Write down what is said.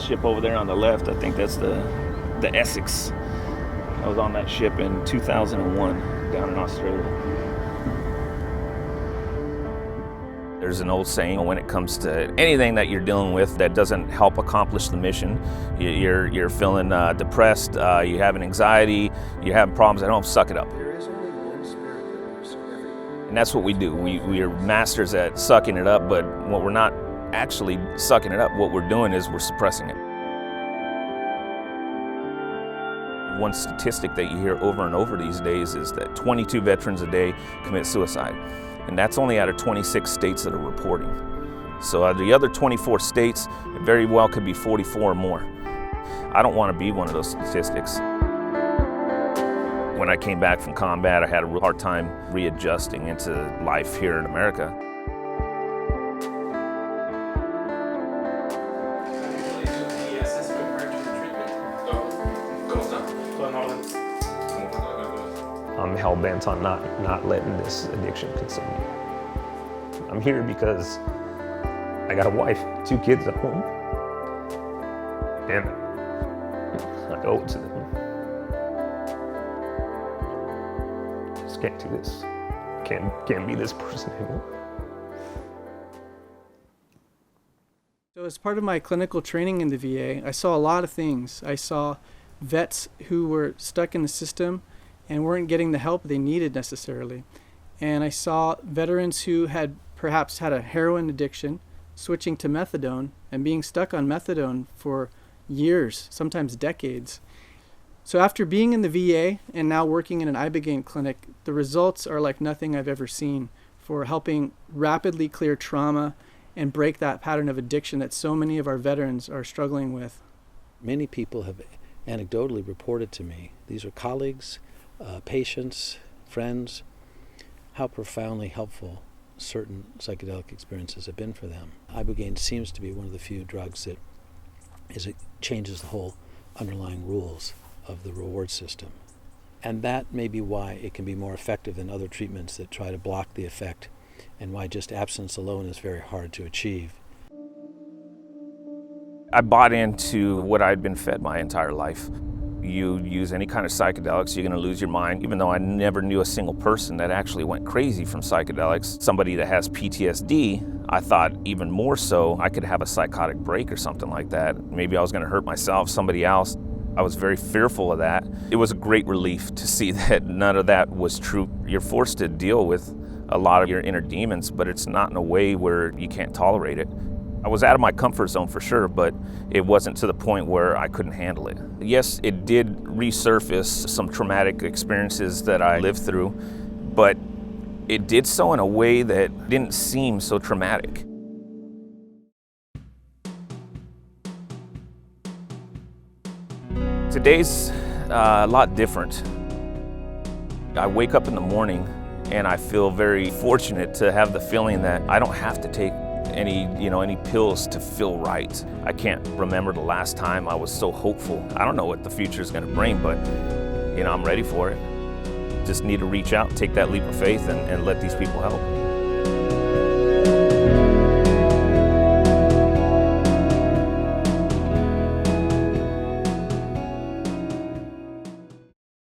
ship over there on the left, I think that's the Essex. I was on that ship in 2001 down in Australia. There's an old saying, when it comes to anything that you're dealing with that doesn't help accomplish the mission, you're feeling depressed, you have an anxiety, you have problems at home, suck it up. There is only one spirit that moves everything. And that's what we do. We are masters at sucking it up, but what we're not actually sucking it up, what we're doing is we're suppressing it. One statistic that you hear over and over these days is that 22 veterans a day commit suicide. And that's only out of 26 states that are reporting. So out of the other 24 states, it very well could be 44 or more. I don't want to be one of those statistics. When I came back from combat, I had a real hard time readjusting into life here in America. I'm hell-bent on not letting this addiction consume me. I'm here because I got a wife, 2 kids at home, and I owe it to them. Just can't do this. Can't be this person anymore. So as part of my clinical training in the VA, I saw a lot of things. I saw vets who were stuck in the system and weren't getting the help they needed necessarily. And I saw veterans who had perhaps had a heroin addiction, switching to methadone and being stuck on methadone for years, sometimes decades. So after being in the VA and now working in an ibogaine clinic, the results are like nothing I've ever seen for helping rapidly clear trauma and break that pattern of addiction that so many of our veterans are struggling with. Many people have anecdotally reported to me, these are colleagues, patients, friends, how profoundly helpful certain psychedelic experiences have been for them. Ibogaine seems to be one of the few drugs that it changes the whole underlying rules of the reward system. And that may be why it can be more effective than other treatments that try to block the effect, and why just abstinence alone is very hard to achieve. I bought into what I'd been fed my entire life. You use any kind of psychedelics, you're gonna lose your mind, even though I never knew a single person that actually went crazy from psychedelics. Somebody that has PTSD, I thought even more so I could have a psychotic break or something like that. Maybe I was gonna hurt myself, somebody else. I was very fearful of that. It was a great relief to see that none of that was true. You're forced to deal with a lot of your inner demons, but it's not in a way where you can't tolerate it. I was out of my comfort zone for sure, but it wasn't to the point where I couldn't handle it. Yes, it did resurface some traumatic experiences that I lived through, but it did so in a way that didn't seem so traumatic. Today's a lot different. I wake up in the morning and I feel very fortunate to have the feeling that I don't have to take any pills to feel right. I can't remember the last time I was so hopeful. I don't know what the future is going to bring, but I'm ready for it. Just need to reach out, take that leap of faith, and let these people help.